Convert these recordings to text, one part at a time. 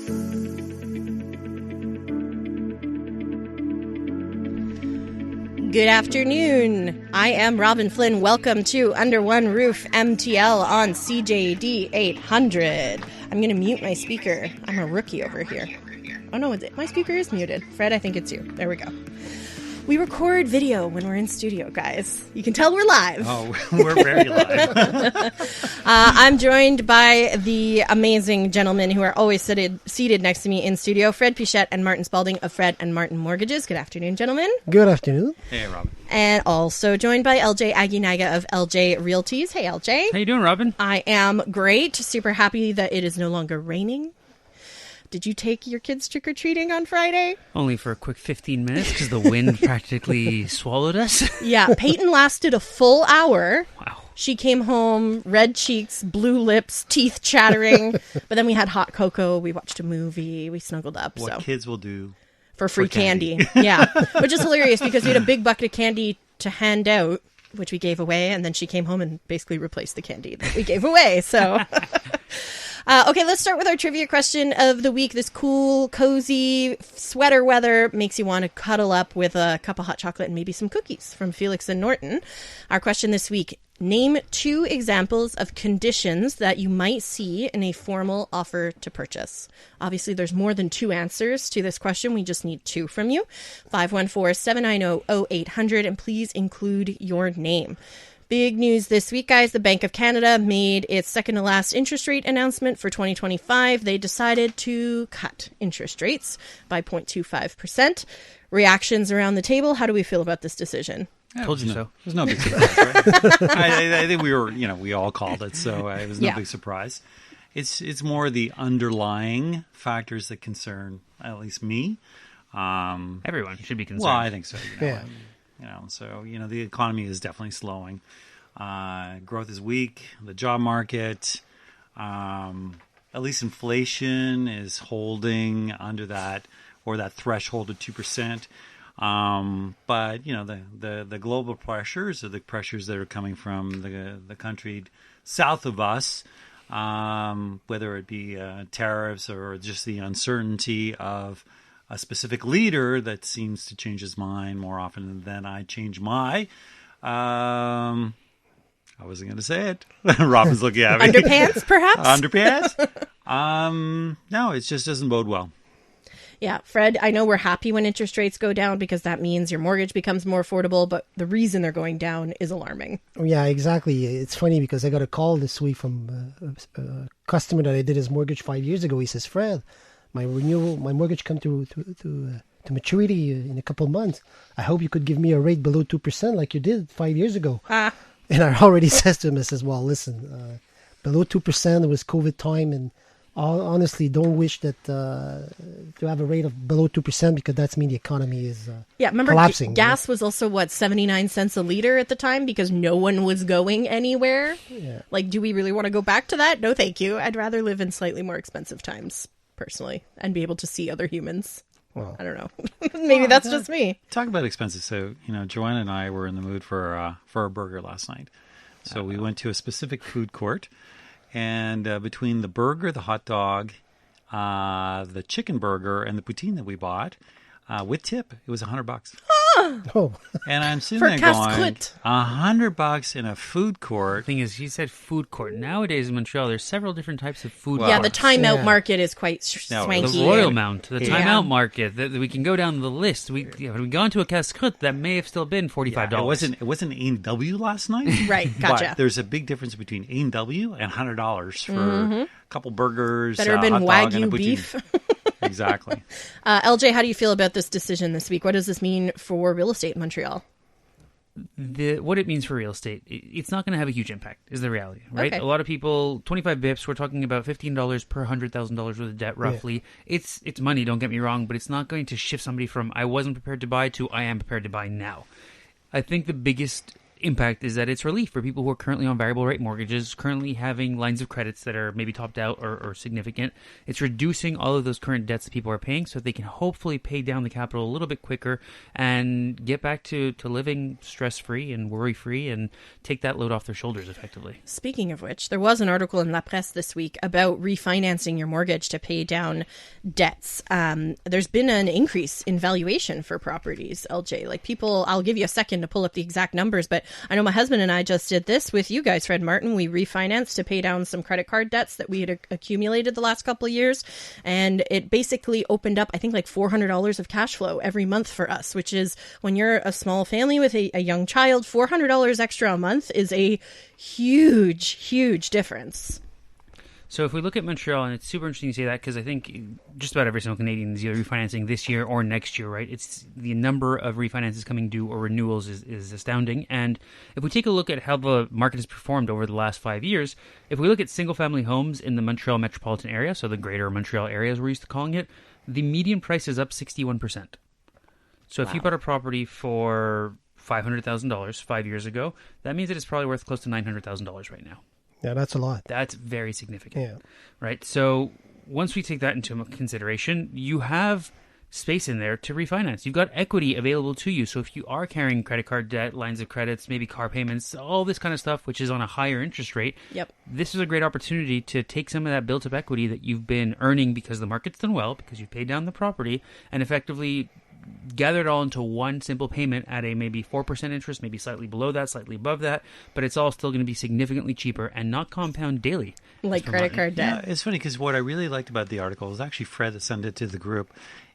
Good afternoon. I am Robin Flynn. Welcome to Under One Roof MTL on CJD 800. I'm going to mute my speaker. I'm a rookie over here. Oh no, my speaker is muted. Fred, I think it's you. There we go. We record video when we're in studio, guys. You can tell we're live. Oh, we're very live. I'm joined by the amazing gentlemen who are always seated next to me in studio, Fred Pichette and Martin Spalding of Fred and Martin Mortgages. Good afternoon, gentlemen. Good afternoon. Hey, Robin. And also joined by LJ Aguinaga of LJ Realties. Hey, LJ. How you doing, Robin? I am great. Super happy that it is no longer raining. Did you take your kids trick-or-treating on Friday? Only for a quick 15 minutes because the wind practically swallowed us. Yeah, Peyton lasted a full hour. Wow. She came home, red cheeks, blue lips, teeth chattering. But then we had hot cocoa. We watched a movie. We snuggled up. What kids will do for free candy. Yeah, which is hilarious because we had a big bucket of candy to hand out, which we gave away. And then she came home and basically replaced the candy that we gave away. So... Okay, let's start with our trivia question of the week. This cool, cozy sweater weather makes you want to cuddle up with a cup of hot chocolate and maybe some cookies from Felix and Norton. Our question this week, name 2 examples of conditions that you might see in a formal offer to purchase. Obviously, there's more than 2 answers to this question. We just need 2 from you. 514-790-0800, and please include your name. Big news this week, guys. The Bank of Canada made its second to last interest rate announcement for 2025. They decided to cut interest rates by 0.25%. Reactions around the table. How do we feel about this decision? Told you so. There's no big surprise, right? I think we all called it, so it was no big surprise. It's more the underlying factors that concern at least me. Everyone should be concerned. Well, I think so. Yeah. The economy is definitely slowing. Growth is weak. The job market, at least inflation is holding under that or that threshold of 2%. But the global pressures or the pressures that are coming from the country south of us, whether it be tariffs or just the uncertainty of a specific leader that seems to change his mind more often than I change my. I wasn't going to say it. Robin's looking at me. Underpants, perhaps? Underpants? No, it just doesn't bode well. Yeah, Fred, I know we're happy when interest rates go down because that means your mortgage becomes more affordable, but the reason they're going down is alarming. Yeah, exactly. It's funny because I got a call this week from a customer that I did his mortgage 5 years ago. He says, Fred, my mortgage come to maturity in a couple of months. I hope you could give me a rate below 2% like you did 5 years ago. And I already says to him, I says, well, listen, below 2%, it was COVID time. And honestly, don't wish that to have a rate of below 2% because that's mean the economy is remember collapsing. Gas was also, 79 cents a liter at the time because no one was going anywhere? Yeah. Like, do we really want to go back to that? No, thank you. I'd rather live in slightly more expensive times. Personally, and be able to see other humans. Well, I don't know. Maybe that's just me. Talk about expenses. So, Joanna and I were in the mood for a burger last night. So we went to a specific food court, and between the burger, the hot dog, the chicken burger, and the poutine that we bought, with tip, it was $100. Oh. And I'm sitting there going, $100 in a food court. The thing is, he said food court. Nowadays in Montreal, there's several different types of food courts. Yeah, the timeout market is quite No, swanky. The Royal Mount, the timeout market. We can go down the list. We gone to a casse-croûte that may have still been $45. Yeah, it wasn't A&W last night. Right, gotcha. But there's a big difference between A&W and $100 for a couple burgers, better have been hot dog, Wagyu and a poutine. beef. Exactly. LJ, how do you feel about this decision this week? What does this mean for real estate in Montreal? What it means for real estate, it's not going to have a huge impact, is the reality, right? Okay. A lot of people, 25 bips, we're talking about $15 per $100,000 worth of debt, roughly. Yeah. It's money, don't get me wrong, but it's not going to shift somebody from I wasn't prepared to buy to I am prepared to buy now. I think the biggest impact is that it's relief for people who are currently on variable rate mortgages, currently having lines of credits that are maybe topped out or significant. It's reducing all of those current debts that people are paying so they can hopefully pay down the capital a little bit quicker and get back to living stress-free and worry-free and take that load off their shoulders effectively. Speaking of which, there was an article in La Presse this week about refinancing your mortgage to pay down debts. There's been an increase in valuation for properties, LJ. Like people, I'll give you a second to pull up the exact numbers, but I know my husband and I just did this with you guys, Fred Martin. We refinanced to pay down some credit card debts that we had accumulated the last couple of years. And it basically opened up, I think, like $400 of cash flow every month for us, which is when you're a small family with a young child, $400 extra a month is a huge, huge difference. So if we look at Montreal, and it's super interesting you say that because I think just about every single Canadian is either refinancing this year or next year, right? It's the number of refinances coming due or renewals is astounding. And if we take a look at how the market has performed over the last 5 years, if we look at single-family homes in the Montreal metropolitan area, so the greater Montreal area as we're used to calling it, the median price is up 61%. So if you bought a property for $500,000 5 years ago, that means that it's probably worth close to $900,000 right now. Yeah, that's a lot. That's very significant, Yeah. right? So once we take that into consideration, you have space in there to refinance. You've got equity available to you. So if you are carrying credit card debt, lines of credits, maybe car payments, all this kind of stuff, which is on a higher interest rate, this is a great opportunity to take some of that built-up equity that you've been earning because the market's done well, because you've paid down the property, and effectively gather it all into one simple payment at a maybe 4% interest, maybe slightly below that, slightly above that, but it's all still going to be significantly cheaper and not compound daily. Like credit card debt. Yeah, it's funny because what I really liked about the article was actually Fred that sent it to the group,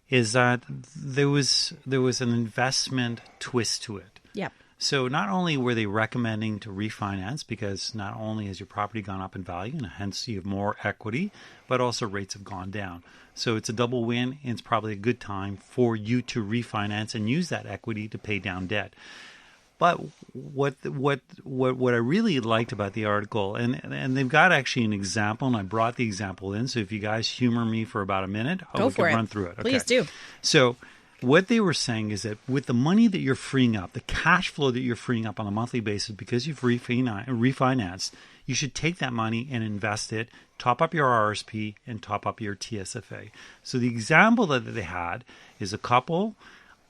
is that there was an investment twist to it. Yep. So not only were they recommending to refinance because not only has your property gone up in value and hence you have more equity, but also rates have gone down. So it's a double win, and it's probably a good time for you to refinance and use that equity to pay down debt. But what I really liked about the article, and they've got actually an example, and I brought the example in. So if you guys humor me for about a minute, we can run through it. Okay. Please do. So what they were saying is that with the money that you're freeing up, the cash flow that you're freeing up on a monthly basis because you've refinanced, you should take that money and invest it, top up your RSP, and top up your TSFA. So the example that they had is a couple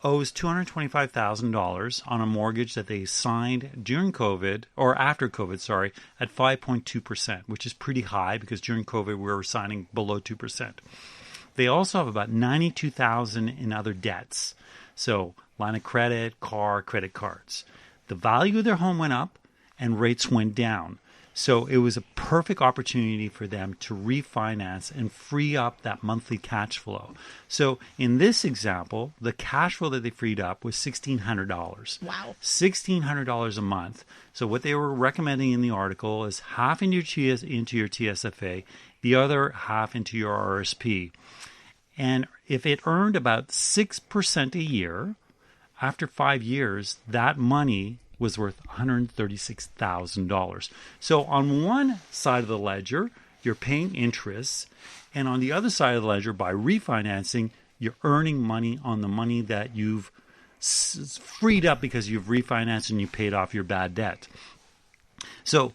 owes $225,000 on a mortgage that they signed during COVID, or after COVID, sorry, at 5.2%, which is pretty high because during COVID we were signing below 2%. They also have about $92,000 in other debts. So line of credit, car, credit cards. The value of their home went up and rates went down. So it was a perfect opportunity for them to refinance and free up that monthly cash flow. So in this example, the cash flow that they freed up was $1,600. Wow. $1,600 a month. So what they were recommending in the article is half into your TSFA, the other half into your RSP. And if it earned about 6% a year, after 5 years, that money was worth $136,000. So on one side of the ledger, you're paying interest, and on the other side of the ledger, by refinancing, you're earning money on the money that you've freed up because you've refinanced and you paid off your bad debt. So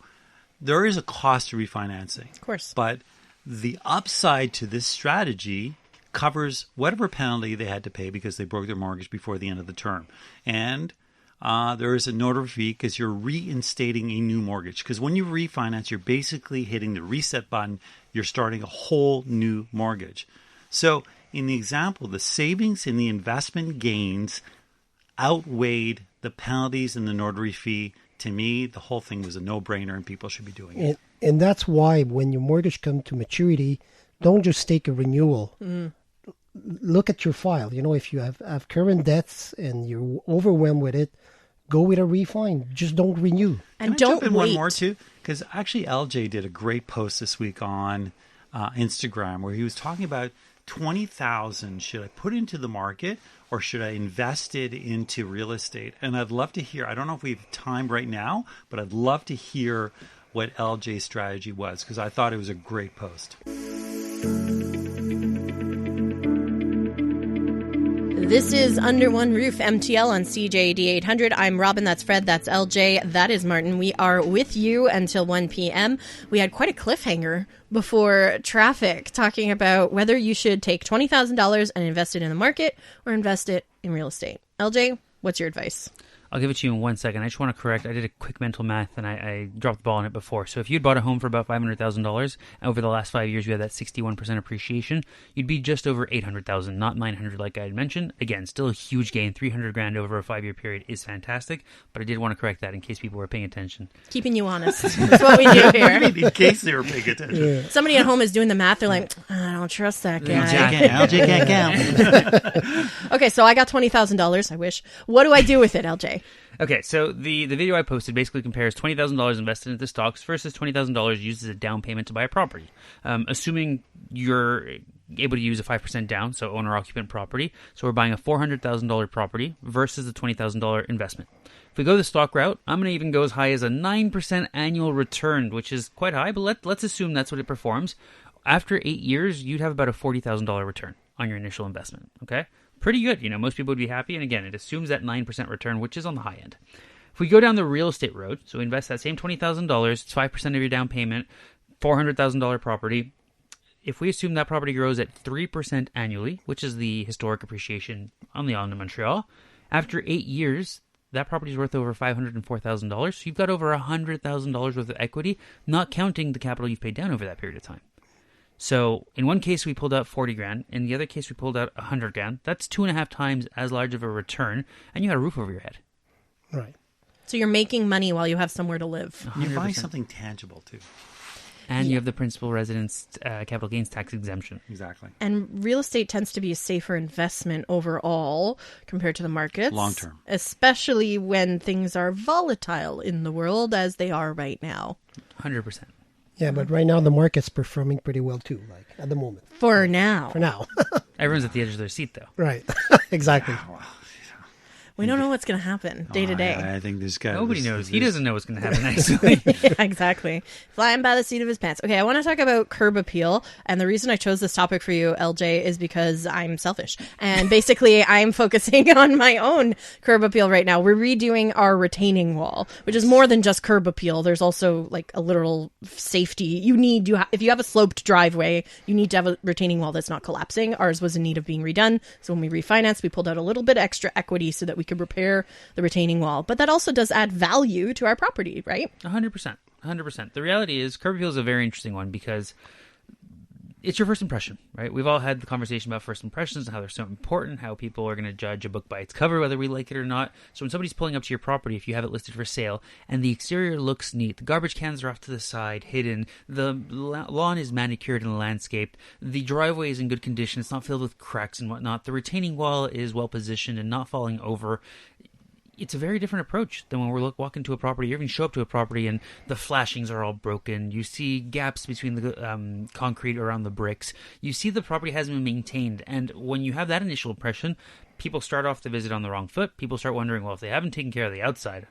there is a cost to refinancing. Of course. But the upside to this strategy covers whatever penalty they had to pay because they broke their mortgage before the end of the term. And there is a notary fee because you're reinstating a new mortgage. Because when you refinance, you're basically hitting the reset button. You're starting a whole new mortgage. So in the example, the savings and the investment gains outweighed the penalties and the notary fee. To me, the whole thing was a no-brainer and people should be doing it. And that's why when your mortgage comes to maturity, don't just take a renewal. Look at your file. You know, if you have current debts and you're overwhelmed with it, go with a refi. Just don't renew. And Can I don't jump in wait. one more too? Because actually LJ did a great post this week on Instagram where he was talking about 20,000. Should I put into the market or should I invest it into real estate? And I'd love to hear. I don't know if we have time right now, but I'd love to hear what LJ's strategy was because I thought it was a great post. This is Under One Roof MTL on CJD 800. I'm Robin, that's Fred, that's LJ, that is Martin. We are with you until 1 p.m. We had quite a cliffhanger before traffic talking about whether you should take $20,000 and invest it in the market or invest it in real estate. LJ, what's your advice? I'll give it to you in 1 second. I just want to correct. I did a quick mental math, and I dropped the ball on it before. So if you'd bought a home for about $500,000, over the last 5 years you had that 61% appreciation, you'd be just over $800,000, not $900 like I had mentioned. Again, still a huge gain. $300,000 over a 5-year period is fantastic, but I did want to correct that in case people were paying attention. Keeping you honest. That's what we do here. In case they were paying attention. Yeah. Somebody at home is doing the math. They're like, I don't trust that guy. LJ can't count. Okay, so I got $20,000. I wish. What do I do with it, LJ? Okay, so the video I posted basically compares $20,000 invested into stocks versus $20,000 used as a down payment to buy a property. Assuming you're able to use a 5% down, so owner-occupant property. So we're buying a $400,000 property versus a $20,000 investment. If we go the stock route, I'm going to even go as high as a 9% annual return, which is quite high, but let's assume that's what it performs. After 8 years, you'd have about a $40,000 return on your initial investment, okay? Pretty good. Most people would be happy. And again, it assumes that 9% return, which is on the high end. If we go down the real estate road, so invest that same $20,000, it's 5% of your down payment, $400,000 property. If we assume that property grows at 3% annually, which is the historic appreciation on the island of Montreal, after 8 years, that property is worth over $504,000. So you've got over $100,000 worth of equity, not counting the capital you've paid down over that period of time. So in one case we pulled out 40 grand, in the other case we pulled out 100 grand. That's 2.5 times as large of a return, and you had a roof over your head. Right. So you're making money while you have somewhere to live. You're 100%. buying something tangible, too. And you have the principal residence capital gains tax exemption. Exactly. And real estate tends to be a safer investment overall compared to the markets. Long term. Especially when things are volatile in the world as they are right now. 100%. Yeah, but right now the market's performing pretty well too, like at the moment. For now. For now. Everyone's at the edge of their seat, though. Right. Exactly. We don't know what's going to happen day to day. I think this guy. Nobody knows. He doesn't know what's going to happen actually. Yeah, exactly. Flying by the seat of his pants. Okay, I want to talk about curb appeal. And the reason I chose this topic for you, LJ, is because I'm selfish. And basically, I'm focusing on my own curb appeal right now. We're redoing our retaining wall, which is more than just curb appeal. There's also like a literal safety. If you have a sloped driveway, you need to have a retaining wall that's not collapsing. Ours was in need of being redone. So when we refinanced, we pulled out a little bit extra equity so that we could repair the retaining wall. But that also does add value to our property, right? 100%. 100%. The reality is curb appeal is a very interesting one because it's your first impression, right? We've all had the conversation about first impressions and how they're so important, how people are going to judge a book by its cover, whether we like it or not. So when somebody's pulling up to your property, if you have it listed for sale, and the exterior looks neat, the garbage cans are off to the side, hidden, the lawn is manicured and landscaped, the driveway is in good condition, it's not filled with cracks and whatnot, the retaining wall is well positioned and not falling over, it's a very different approach than when we're walking to a property. You even show up to a property and the flashings are all broken. You see gaps between the concrete around the bricks. You see the property hasn't been maintained. And when you have that initial impression, people start off the visit on the wrong foot. People start wondering, well, if they haven't taken care of the outside,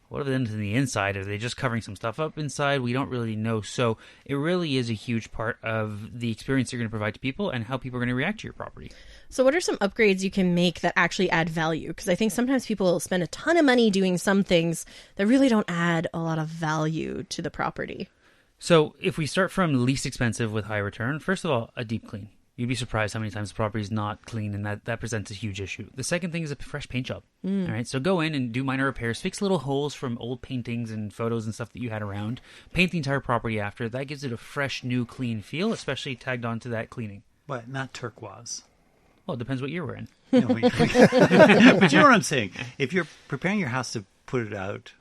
what have they done to the inside? Are they just covering some stuff up inside? We don't really know. So it really is a huge part of the experience you're going to provide to people and how people are going to react to your property. So what are some upgrades you can make that actually add value? Because I think sometimes people spend a ton of money doing some things that really don't add a lot of value to the property. So if we start from least expensive with high return, first of all, a deep clean. You'd be surprised how many times the property is not clean, and that presents a huge issue. The second thing is a fresh paint job. All right, so go in and do minor repairs, fix little holes from old paintings and photos and stuff that you had around. Paint the entire property after. That gives it a fresh, new, clean feel, especially tagged onto that cleaning. But not turquoise. Well, it depends what year we're in. But you know what I'm saying. If you're preparing your house to put it out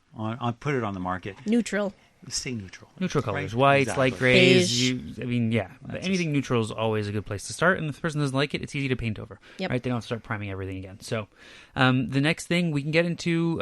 put it on the market, Neutral. stay neutral. Neutral colors, Right? whites, Exactly. light grays. Beige. But anything neutral is always a good place to start. And if the person doesn't like it, it's easy to paint over. Yep. Right? They don't have to start priming everything again. So the next thing, we can get into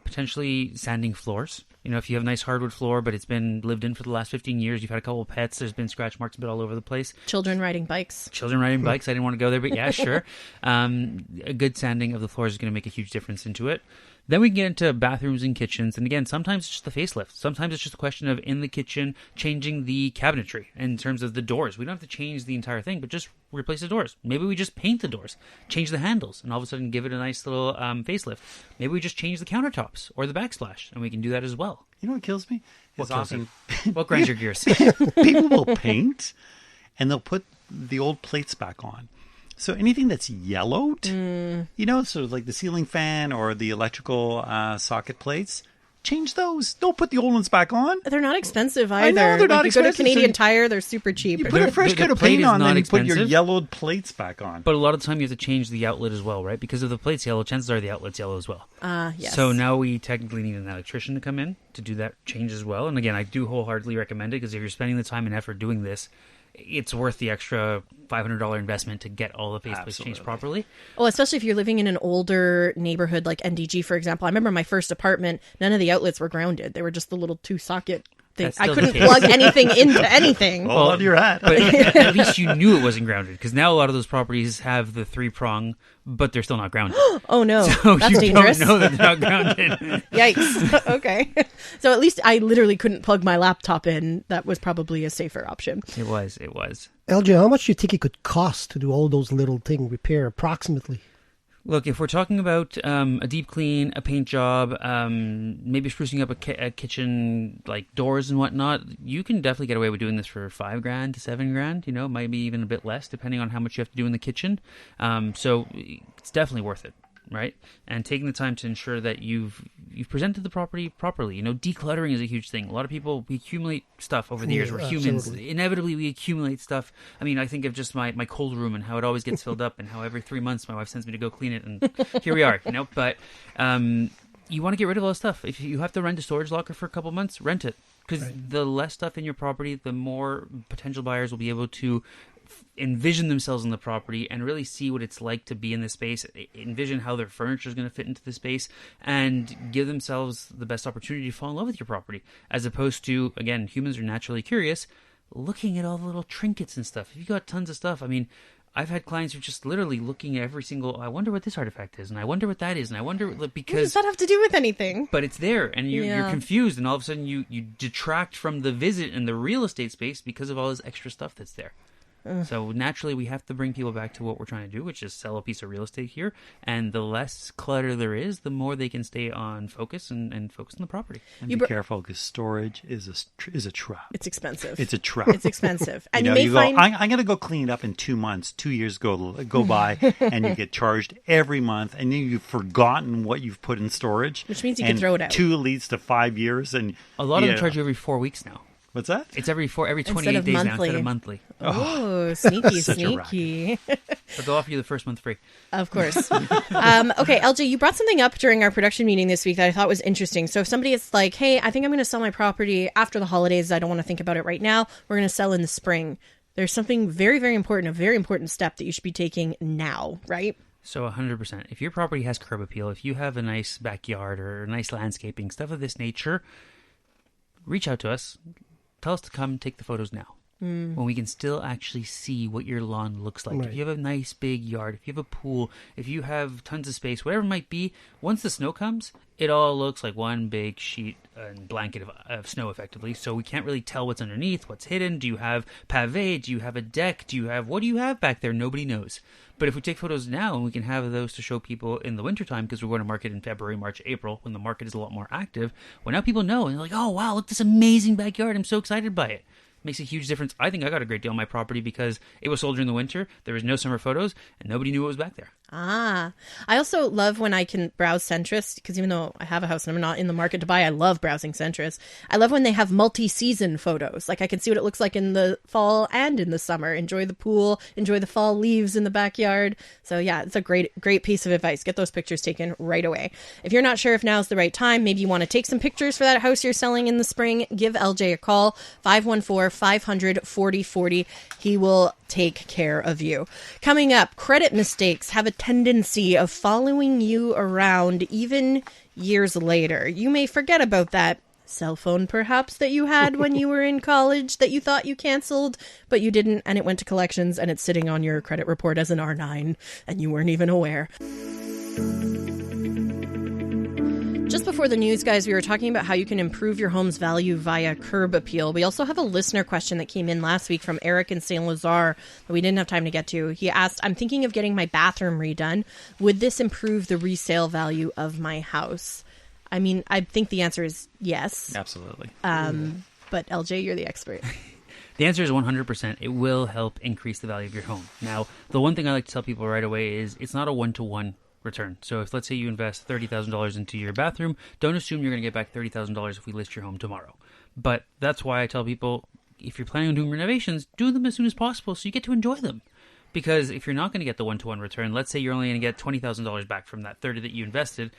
potentially sanding floors. If you have a nice hardwood floor, but it's been lived in for the last 15 years, you've had a couple of pets, there's been scratch marks a bit all over the place. Children riding bikes. Children riding bikes, I didn't want to go there, but yeah, sure. A good sanding of the floors is going to make a huge difference into it. Then we can get into bathrooms and kitchens. And again, sometimes it's just the facelift. Sometimes it's just a question of in the kitchen changing the cabinetry in terms of the doors. We don't have to change the entire thing, but just replace the doors. Maybe we just paint the doors, change the handles, and all of a sudden give it a nice little facelift. Maybe we just change the countertops or the backsplash, and we can do that as well. You know what kills me? What kills you? What grinds your gears? People will paint and they'll put the old plates back on. So anything that's yellowed, sort of like the ceiling fan or the electrical socket plates, change those. Don't put the old ones back on. They're not expensive either. I know, they're not You go to expensive, Canadian so Tire, they're super cheap. You put a fresh coat of plate paint is on, not then you put your expensive. yellowed plates back on. But a lot of the time you have to change the outlet as well, right? Because if the plate's yellow, chances are the outlet's yellow as well. Yes. So now we technically need an electrician to come in to do that change as well. And again, I do wholeheartedly recommend it because if you're spending the time and effort doing this, it's worth the extra $500 investment to get all the faceplates changed properly. Well, especially if you're living in an older neighborhood like NDG, for example. I remember my first apartment, none of the outlets were grounded. They were just the little 2-socket thing. That's I still the couldn't case. plug anything into anything. Well, on your hat. But at least you knew it wasn't grounded because now a lot of those properties have the 3-prong, but they're still not grounded. Oh, no. So That's you dangerous. don't know that they're not grounded. Yikes. Okay. So at least I literally couldn't plug my laptop in. That was probably a safer option. It was. LJ, how much do you think it could cost to do all those little thing repair approximately? Look, if we're talking about a deep clean, a paint job, maybe sprucing up a kitchen, like doors and whatnot, you can definitely get away with doing this for $5,000 to $7,000. Maybe even a bit less, depending on how much you have to do in the kitchen. So it's definitely worth it, right? And taking the time to ensure that you've presented the property properly. Decluttering is a huge thing. A lot of people, we accumulate stuff over the years. We're humans. Absolutely. Inevitably, we accumulate stuff. I mean, I think of just my cold room and how it always gets filled up and how every 3 months my wife sends me to go clean it. And here we are, But you want to get rid of all this stuff. If you have to rent a storage locker for a couple months, rent it. Because the less stuff in your property, the more potential buyers will be able to envision themselves in the property and really see what it's like to be in this space, envision how their furniture is going to fit into the space, and give themselves the best opportunity to fall in love with your property, as opposed to, again, humans are naturally curious, looking at all the little trinkets and stuff. If you've got tons of stuff, I mean, I've had clients who are just literally looking at every single, I wonder what this artifact is, and I wonder what that is, and I wonder, because... What does that have to do with anything? But it's there, and you're confused, and all of a sudden you detract from the visit in the real estate space because of all this extra stuff that's there. So naturally, we have to bring people back to what we're trying to do, which is sell a piece of real estate here. And the less clutter there is, the more they can stay on focus and focus on the property. And be careful because storage is a trap. It's expensive. It's a trap. It's expensive. And you go, I'm going to go clean it up in 2 months. 2 years go by, and you get charged every month, and then you've forgotten what you've put in storage. Which means you can throw it out. 2 leads to 5 years. And a lot of them charge you every 4 weeks now. What's that? It's every 28 Instead of days monthly. now instead of monthly. Oh, sneaky, Such a sneaky. But they'll offer you the first month free. Of course. Okay, LJ, you brought something up during our production meeting this week that I thought was interesting. So if somebody is like, hey, I think I'm going to sell my property after the holidays. I don't want to think about it right now. We're going to sell in the spring. There's something very, very important, a very important step that you should be taking now, right? So 100%. If your property has curb appeal, if you have a nice backyard or nice landscaping, stuff of this nature, reach out to us. Tell us to come take the photos now. When we can still actually see what your lawn looks like. Right. If you have a nice big yard, if you have a pool, if you have tons of space, whatever it might be, once the snow comes, it all looks like one big sheet and blanket of snow effectively. So we can't really tell what's underneath, what's hidden. Do you have pave? Do you have a deck? What do you have back there? Nobody knows. But if we take photos now and we can have those to show people in the wintertime, because we're going to market in February, March, April, when the market is a lot more active, well, now people know and they're like, oh, wow, look, this amazing backyard. I'm so excited by it. Makes a huge difference. I think I got a great deal on my property because it was sold during the winter. There was no summer photos and nobody knew what was back there. I also love when I can browse Centrist, because even though I have a house and I'm not in the market to buy, I love browsing Centrist. I love when they have multi-season photos. Like I can see what it looks like in the fall and in the summer. Enjoy the pool, enjoy the fall leaves in the backyard. So yeah, it's a great piece of advice. Get those pictures taken right away. If you're not sure if now's the right time, maybe you want to take some pictures for that house you're selling in the spring, give LJ a call, 514-500-4040. He will take care of you. Coming up, credit mistakes have a tendency of following you around even years later. You may forget about that cell phone perhaps that you had when you were in college that you thought you canceled, but you didn't, and it went to collections and it's sitting on your credit report as an R9 and you weren't even aware. Just before the news, guys, we were talking about how you can improve your home's value via curb appeal. We also have a listener question that came in last week from Eric in St. Lazare that we didn't have time to get to. He asked, I'm thinking of getting my bathroom redone. Would this improve the resale value of my house? I mean, I think the answer is yes. Absolutely. But LJ, you're the expert. The answer is 100%. It will help increase the value of your home. Now, the one thing I like to tell people right away is it's not a one-to-one return. So if, let's say, you invest $30,000 into your bathroom, don't assume you're going to get back $30,000 if we list your home tomorrow. But that's why I tell people, if you're planning on doing renovations, do them as soon as possible so you get to enjoy them. Because if you're not going to get the one-to-one return, let's say you're only going to get $20,000 back from that 30 that you invested,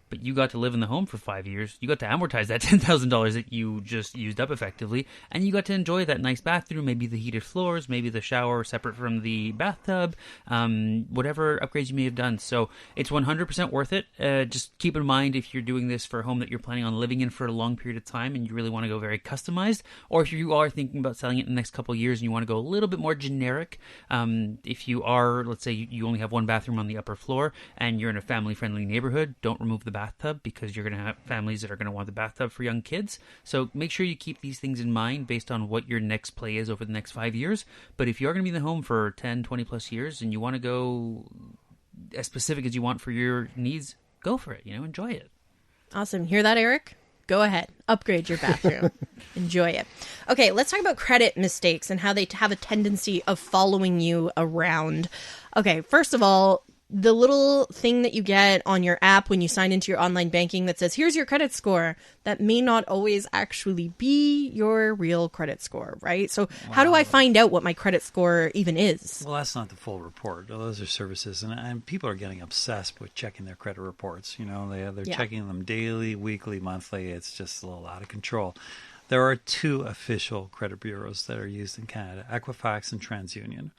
but you got to live in the home for 5 years. You got to amortize that $10,000 that you just used up effectively, and you got to enjoy that nice bathroom, maybe the heated floors, maybe the shower separate from the bathtub, whatever upgrades you may have done. So it's 100% worth it. Just keep in mind if you're doing this for a home that you're planning on living in for a long period of time and you really want to go very customized, or if you are thinking about selling it in the next couple of years and you want to go a little bit more generic, if you are, let's say you only have one bathroom on the upper floor and you're in a family-friendly neighborhood, don't remove the bathtub because you're going to have families that are going to want the bathtub for young kids. So make sure you keep these things in mind based on what your next play is over the next 5 years. But if you are going to be in the home for 10, 20 plus years and you want to go as specific as you want for your needs, go for it. Enjoy it. Awesome. Hear that, Eric? Go ahead. Upgrade your bathroom. Enjoy it. Okay, let's talk about credit mistakes and how they have a tendency of following you around. Okay, first of all, the little thing that you get on your app when you sign into your online banking that says, here's your credit score, that may not always actually be your real credit score, right? So how do I find out what my credit score even is? Well, that's not the full report. Those are services. And people are getting obsessed with checking their credit reports. They're checking them daily, weekly, monthly. It's just a little out of control. There are two official credit bureaus that are used in Canada, Equifax and TransUnion,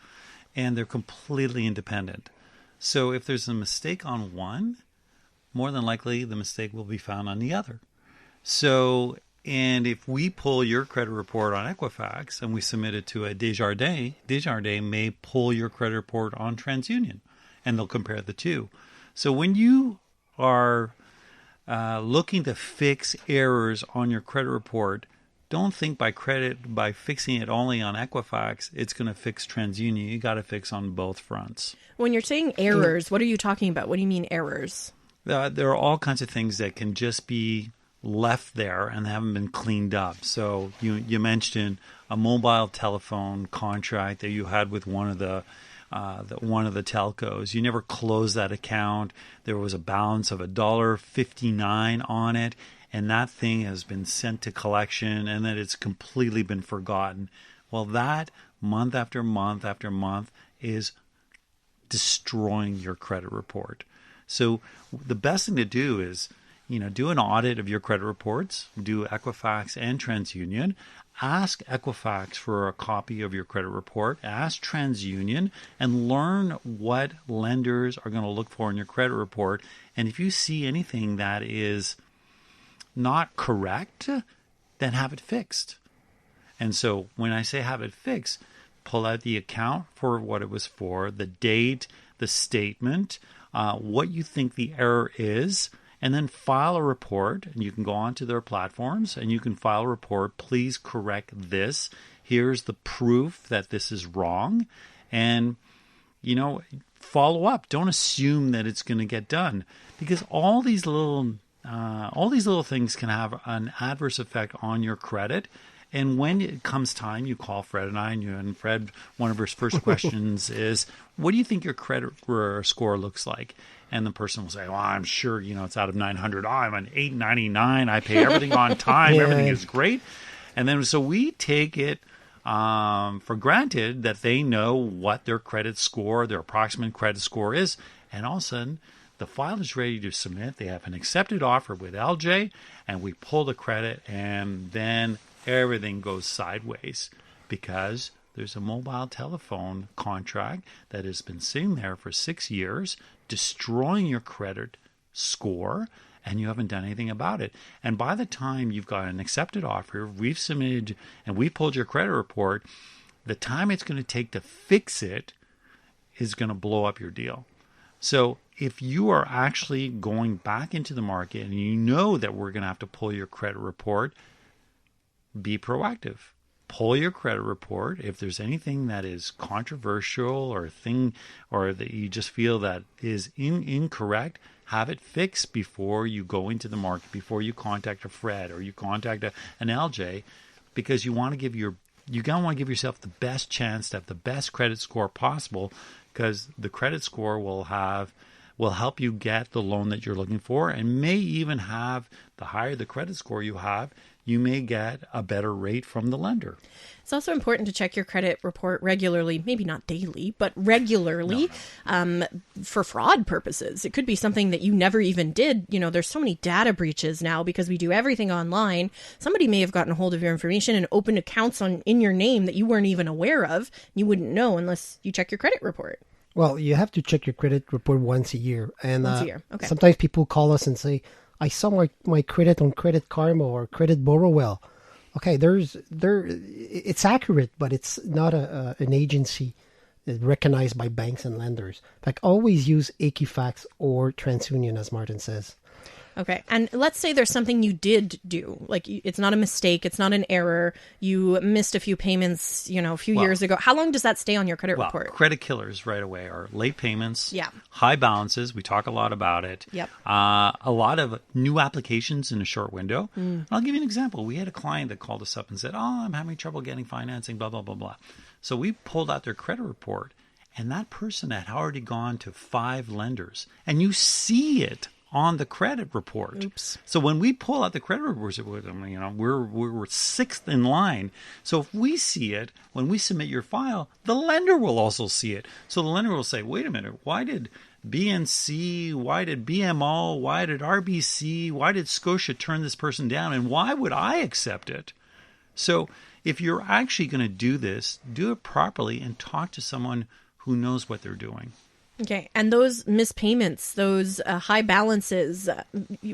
and they're completely independent. So if there's a mistake on one, more than likely the mistake will be found on the other. So, and if we pull your credit report on Equifax and we submit it to a Desjardins may pull your credit report on TransUnion, and they'll compare the two. So when you are looking to fix errors on your credit report, don't think by fixing it only on Equifax, it's going to fix TransUnion. You got to fix on both fronts. When you're saying errors, what are you talking about? What do you mean errors? There are all kinds of things that can just be left there and haven't been cleaned up. So you mentioned a mobile telephone contract that you had with one of the telcos. You never closed that account. There was a balance of $1.59 on it. And that thing has been sent to collection and that it's completely been forgotten. Well, that month after month after month is destroying your credit report. So the best thing to do is, do an audit of your credit reports, do Equifax and TransUnion. Ask Equifax for a copy of your credit report. Ask TransUnion and learn what lenders are going to look for in your credit report. And if you see anything that is not correct, then have it fixed. And so when I say have it fixed, pull out the account for what it was for, the date, the statement, what you think the error is, and then file a report. And you can go onto their platforms and you can file a report. Please correct this. Here's the proof that this is wrong. And, follow up. Don't assume that it's going to get done, because all these little things can have an adverse effect on your credit. And when it comes time, you call Fred and I, and Fred, one of his first questions is, what do you think your credit score looks like? And the person will say, well, I'm sure, it's out of 900. Oh, I'm an 899. I pay everything on time. Everything is great. And then so we take it for granted that they know what their credit score, their approximate credit score is. And all of a sudden, the file is ready to submit. They have an accepted offer with LJ, and we pull the credit, and then everything goes sideways because there's a mobile telephone contract that has been sitting there for 6 years, destroying your credit score, and you haven't done anything about it. And by the time you've got an accepted offer, we've submitted and we've pulled your credit report, the time it's going to take to fix it is going to blow up your deal. So if you are actually going back into the market and you know that we're going to have to pull your credit report, be proactive. Pull your credit report. If there's anything that is controversial or that you just feel that is incorrect, have it fixed before you go into the market, before you contact a Fred or you contact an LJ, because you want to give yourself the best chance to have the best credit score possible, because the credit score will help you get the loan that you're looking for, and may even have, the higher the credit score you have, you may get a better rate from the lender. It's also important to check your credit report regularly, maybe not daily, but regularly, for fraud purposes. It could be something that you never even did. You know, there's so many data breaches now because we do everything online. Somebody may have gotten a hold of your information and opened accounts in your name that you weren't even aware of. You wouldn't know unless you check your credit report. Well, you have to check your credit report once a year. And once a year, okay. Sometimes people call us and say, I saw my credit on Credit Karma or Credit Borrowell. Okay, it's accurate, but it's not an agency recognized by banks and lenders. Like, always use Equifax or TransUnion, as Martin says. Okay. And let's say there's something you did do. Like, it's not a mistake. It's not an error. You missed a few payments, a few years ago. How long does that stay on your credit report? Credit killers right away are late payments, yeah, high balances. We talk a lot about it. Yep. A lot of new applications in a short window. I'll give you an example. We had a client that called us up and said, I'm having trouble getting financing, blah, blah, blah, blah. So we pulled out their credit report, and that person had already gone to 5 lenders. And you see it on the credit report. Oops. So when we pull out the credit report, we're 6th in line. So if we see it, when we submit your file, the lender will also see it. So the lender will say, wait a minute, why did BNC, why did BMO, why did RBC, why did Scotia turn this person down, and why would I accept it? So if you're actually going to do this, do it properly and talk to someone who knows what they're doing. Okay. And those missed payments, those high balances,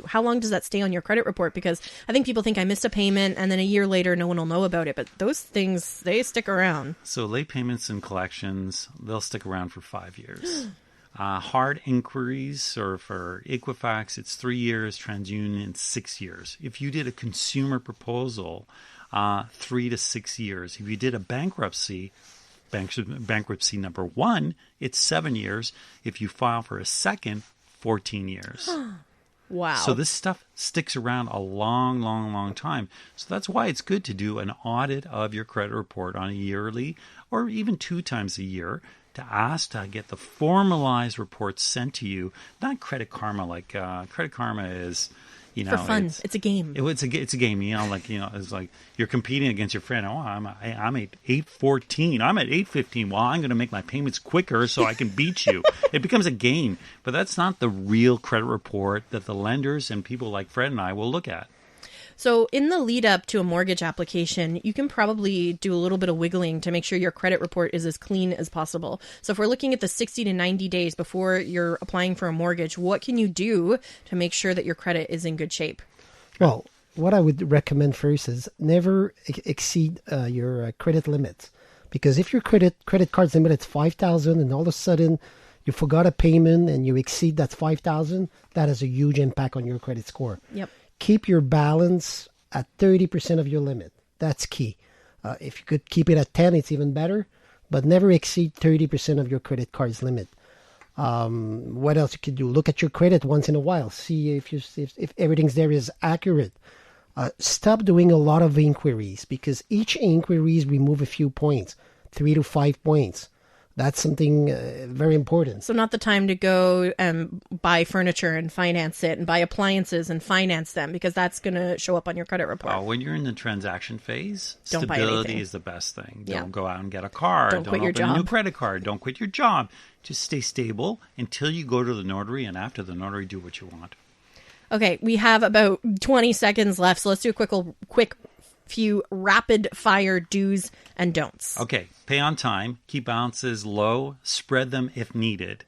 how long does that stay on your credit report? Because I think people think I missed a payment and then a year later no one will know about it. But those things, they stick around. So late payments and collections, they'll stick around for 5 years. Hard inquiries, or for Equifax, it's 3 years, TransUnion, 6 years. If you did a consumer proposal, 3 to 6 years. If you did a bankruptcy number 1, it's 7 years. If you file for a second, 14 years. Wow. So this stuff sticks around a long, long, long time. So that's why it's good to do an audit of your credit report on a yearly or even 2 times a year, to ask to get the formalized reports sent to you. Not Credit Karma. Like Credit Karma is, for fun. It's a game. It's a game. It's like you're competing against your friend. Oh, I'm at 8:14. I'm at 8:15. Well, I'm going to make my payments quicker so I can beat you. It becomes a game. But that's not the real credit report that the lenders and people like Fred and I will look at. So in the lead up to a mortgage application, you can probably do a little bit of wiggling to make sure your credit report is as clean as possible. So if we're looking at the 60 to 90 days before you're applying for a mortgage, what can you do to make sure that your credit is in good shape? Well, what I would recommend first is never exceed your credit limits. Because if your credit card's limit is $5,000 and all of a sudden you forgot a payment and you exceed that $5,000, that has a huge impact on your credit score. Yep. Keep your balance at 30% of your limit. That's key. If you could keep it at 10, it's even better, but never exceed 30% of your credit card's limit. What else you could do? Look at your credit once in a while. See if everything's there is accurate. Stop doing a lot of inquiries, because each inquiries remove a few points, 3 to 5 points. That's something very important. So not the time to go and buy furniture and finance it, and buy appliances and finance them, because that's going to show up on your credit report. Well, when you're in the transaction phase, Don't stability is the best thing. Yeah. Don't go out and get a car. Don't quit your open a new job. credit card. Don't quit your job. Just stay stable until you go to the notary, and after the notary, do what you want. Okay, we have about 20 seconds left, so let's do a quick few rapid fire do's and don'ts. Okay, pay on time, keep balances low, spread them if needed.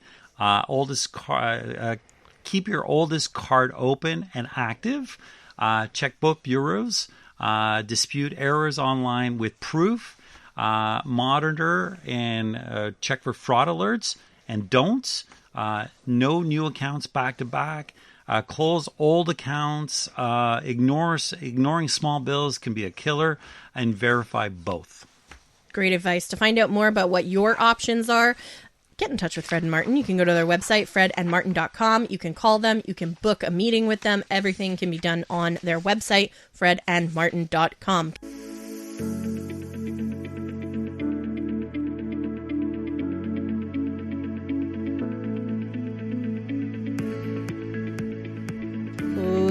Keep your oldest card open and active. Check both bureaus. Dispute errors online with proof. Monitor and check for fraud alerts. and don'ts. No new accounts back to back. Close old accounts. Ignoring small bills can be a killer, and verify both. Great advice. To find out more about what your options are, get in touch with Fred and Martin. You can go to their website, fredandmartin.com. You can call them. You can book a meeting with them. Everything can be done on their website, fredandmartin.com.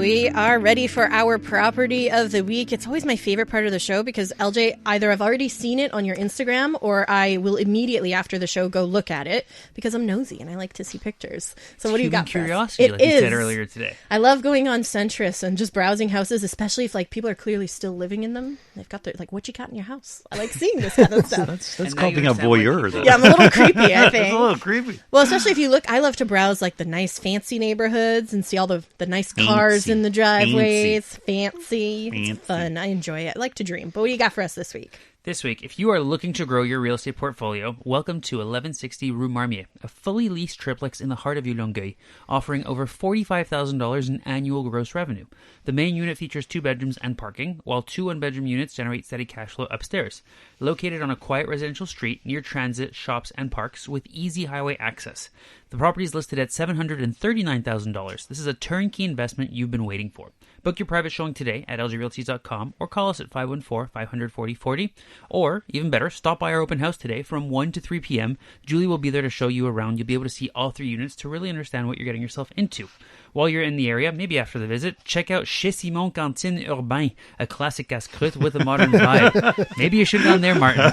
We are ready for our property of the week. It's always my favorite part of the show because, LJ, either I've already seen it on your Instagram or I will immediately after the show go look at it because I'm nosy and I like to see pictures. So what do you got for us? Curiosity, like you said earlier today. I love going on Centris and just browsing houses, especially if like people are clearly still living in them. They've got their, like, what you got in your house? I like seeing this kind of stuff. That's called being a voyeur. Yeah, I'm a little creepy, I think. It's a little creepy. Well, especially if you look, I love to browse like the nice fancy neighborhoods and see all the nice cars in the driveways. Fancy. It's fun. I enjoy it. I like to dream. But what do you got for us this week? This week, if you are looking to grow your real estate portfolio, welcome to 1160 Rue Marmier, a fully leased triplex in the heart of Longueuil, offering over $45,000 in annual gross revenue. The main unit features 2 bedrooms and parking, while 2 one-bedroom units generate steady cash flow upstairs. Located on a quiet residential street near transit, shops, and parks with easy highway access. The property is listed at $739,000. This is a turnkey investment you've been waiting for. Book your private showing today at lgrealties.com or call us at 514-500-4040. Or, even better, stop by our open house today from 1 to 3 p.m. Julie will be there to show you around. You'll be able to see all 3 units to really understand what you're getting yourself into. While you're in the area, maybe after the visit, check out Chez Simon Cantine Urbain, a classic casse-croûte with a modern vibe. Maybe you should have gone there, Martin.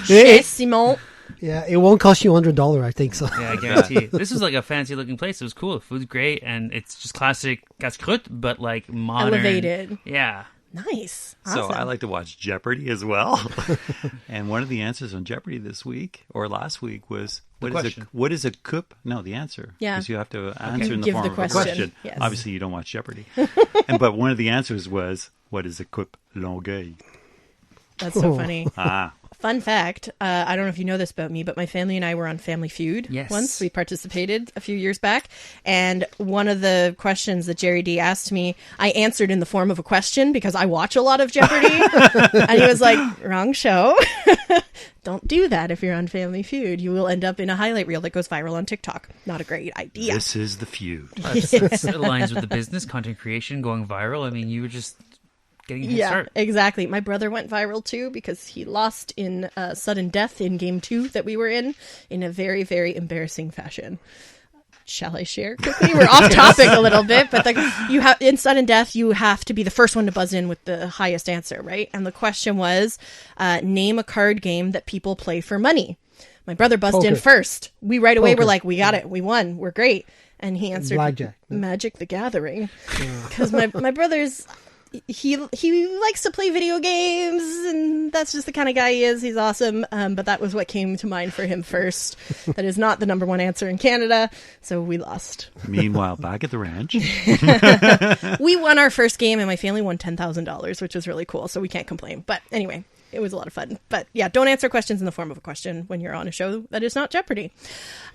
Chez Simon. Yeah, it won't cost you $100, I think so. Yeah, I guarantee. This was like a fancy looking place. It was cool. The food's great, and it's just classic casse-croûte, but like modern. Elevated. Yeah. Nice. So Awesome. I like to watch Jeopardy as well. And one of the answers on Jeopardy this week or last week was what is a coupe? No, the answer. Yeah. Because you have to answer in the Give form the of a question. question. Yes. Obviously, you don't watch Jeopardy. But one of the answers was, what is a coupe Longueuil? That's so funny. Ah. Fun fact, I don't know if you know this about me, but my family and I were on Family Feud once. We participated a few years back. And one of the questions that Jerry D asked me, I answered in the form of a question because I watch a lot of Jeopardy. And he was like, wrong show. Don't do that if you're on Family Feud. You will end up in a highlight reel that goes viral on TikTok. Not a great idea. This is the feud. It aligns with the business, content creation, going viral. I mean, you were just getting a head start. Exactly. My brother went viral too because he lost in sudden death in game 2 that we were in a very, very embarrassing fashion. Shall I share quickly? We're off topic a little bit, but in sudden death, you have to be the first one to buzz in with the highest answer, right? And the question was, name a card game that people play for money. My brother buzzed in first. We right away were like, we got it. We won. We're great. And he answered Blackjack. Magic the Gathering. Because my brother's... He likes to play video games, and that's just the kind of guy he is. He's awesome, but that was what came to mind for him first. That is not the number one answer in Canada, so we lost. Meanwhile, back at the ranch. We won our first game, and my family won $10,000, which was really cool, so we can't complain. But anyway, it was a lot of fun. But yeah, don't answer questions in the form of a question when you're on a show that is not Jeopardy.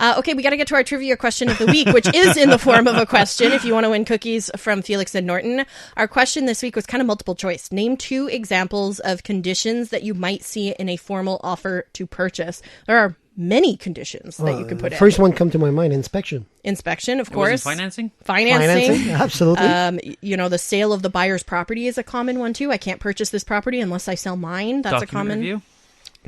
Okay, we got to get to our trivia question of the week, which is in the form of a question if you want to win cookies from Felix and Norton. Our question this week was kind of multiple choice. Name 2 examples of conditions that you might see in a formal offer to purchase. There are many conditions that you can put in. First one come to my mind, inspection. Inspection, of It course. wasn't financing? Financing, absolutely. The sale of the buyer's property is a common one too. I can't purchase this property unless I sell mine. That's Document a common review?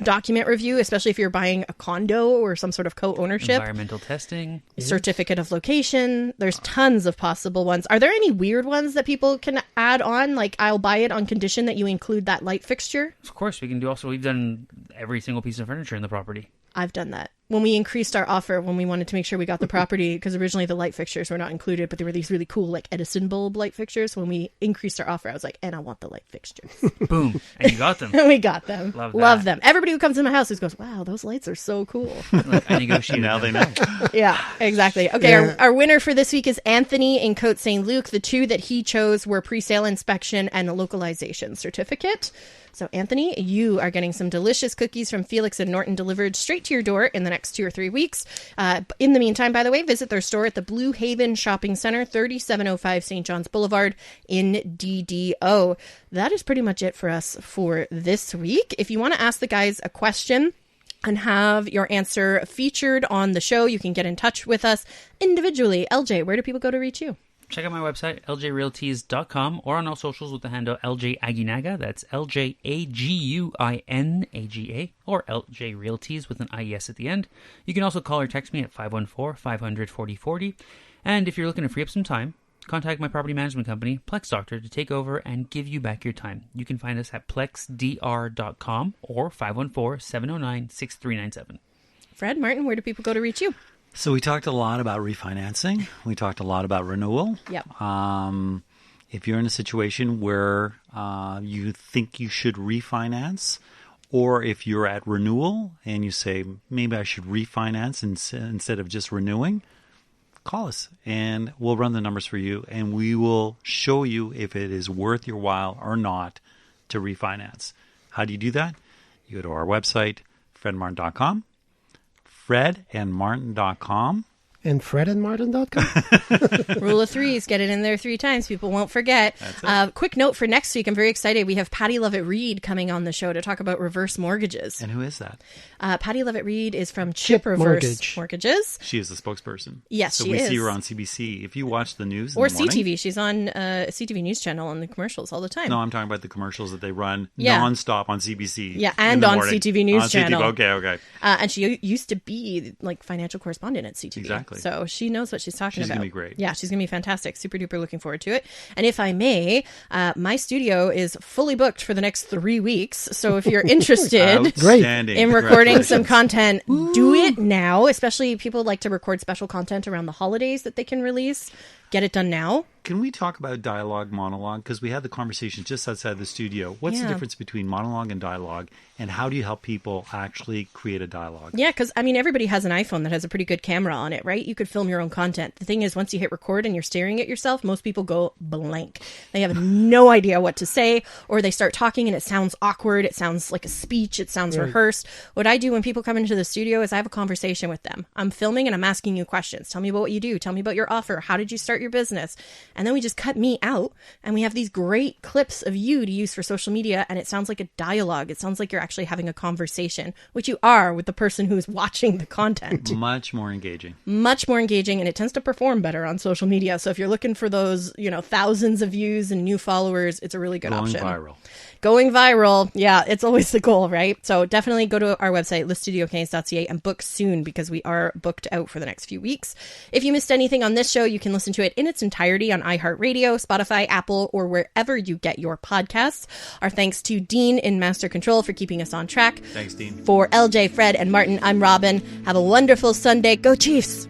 Document review, especially if you're buying a condo or some sort of co-ownership. Environmental testing. Certificate of location. There's tons of possible ones. Are there any weird ones that people can add on? Like, I'll buy it on condition that you include that light fixture. Of course, we can do also. We've done every single piece of furniture in the property. I've done that. When we increased our offer, when we wanted to make sure we got the property, because originally the light fixtures were not included, but they were these really cool, like Edison bulb light fixtures. When we increased our offer, I was like, and I want the light fixtures. Boom. And you got them. And we got them. Love that. them. Everybody who comes in my house just goes, wow, those lights are so cool. Like, I negotiated Now them. they know. Yeah, exactly. Okay, our winner for this week is Anthony in Côte Saint Luc. The 2 that he chose were pre-sale inspection and a localization certificate. So, Anthony, you are getting some delicious cookies from Felix and Norton delivered straight to your door in the next 2 or 3 weeks. In the meantime, by the way, visit their store at the Blue Haven Shopping Center, 3705 St. John's Boulevard in DDO. That is pretty much it for us for this week. If you want to ask the guys a question and have your answer featured on the show, you can get in touch with us individually. LJ, where do people go to reach you? Check out my website, ljrealties.com, or on all socials with the handle LJ Aguinaga. That's LJAGUINAGA, or LJ Realties with an IES at the end. You can also call or text me at 514-500-4040. And if you're looking to free up some time, contact my property management company, Plex Doctor, to take over and give you back your time. You can find us at plexdr.com or 514-709-6397. Fred, Martin, where do people go to reach you? So we talked a lot about refinancing. We talked a lot about renewal. Yep. If you're in a situation where you think you should refinance, or if you're at renewal and you say, maybe I should refinance instead of just renewing, call us and we'll run the numbers for you and we will show you if it is worth your while or not to refinance. How do you do that? You go to our website, fredmartin.com, fredandmartin.com. And fredandmartin.com. Rule of threes. Get it in there 3 times. People won't forget. Quick note for next week. I'm very excited. We have Patty Lovett-Reed coming on the show to talk about reverse mortgages. And who is that? Patty Lovett-Reed is from Chip Reverse Mortgages. She is the spokesperson. Yes, so she is. So we see her on CBC. If you watch the news or in the morning, CTV. She's on CTV News Channel on the commercials all the time. No, I'm talking about the commercials that they run nonstop on CBC. Yeah, and on CTV News Channel. Okay. And she used to be like financial correspondent at CTV. Exactly. So she knows what she's talking about. She's going to be great. Yeah, she's going to be fantastic. Super duper looking forward to it. And if I may, my studio is fully booked for the next 3 weeks. So if you're interested in recording some content, do it now. Especially people like to record special content around the holidays that they can release. Get it done now. Can we talk about dialogue, monologue? Because we had the conversation just outside the studio. What's the difference between monologue and dialogue? And how do you help people actually create a dialogue? Yeah, because, I mean, everybody has an iPhone that has a pretty good camera on it, right? You could film your own content. The thing is, once you hit record and you're staring at yourself, most people go blank. They have no idea what to say, or they start talking and it sounds awkward. It sounds like a speech. It sounds rehearsed. What I do when people come into the studio is I have a conversation with them. I'm filming and I'm asking you questions. Tell me about what you do. Tell me about your offer. How did you start your business? And then we just cut me out and we have these great clips of you to use for social media, and it sounds like a dialogue. It sounds like you're actually having a conversation, which you are with the person who's watching the content. Much more engaging, and it tends to perform better on social media. So if you're looking for those, thousands of views and new followers, it's a really good option. Going viral. Yeah, it's always the goal, right? So definitely go to our website, liststudiocase.ca, and book soon because we are booked out for the next few weeks. If you missed anything on this show, you can listen to it in its entirety on iHeartRadio, Spotify, Apple, or wherever you get your podcasts. Our thanks to Dean in Master Control for keeping us on track. Thanks, Dean. For LJ, Fred, and Martin, I'm Robin. Have a wonderful Sunday. Go Chiefs!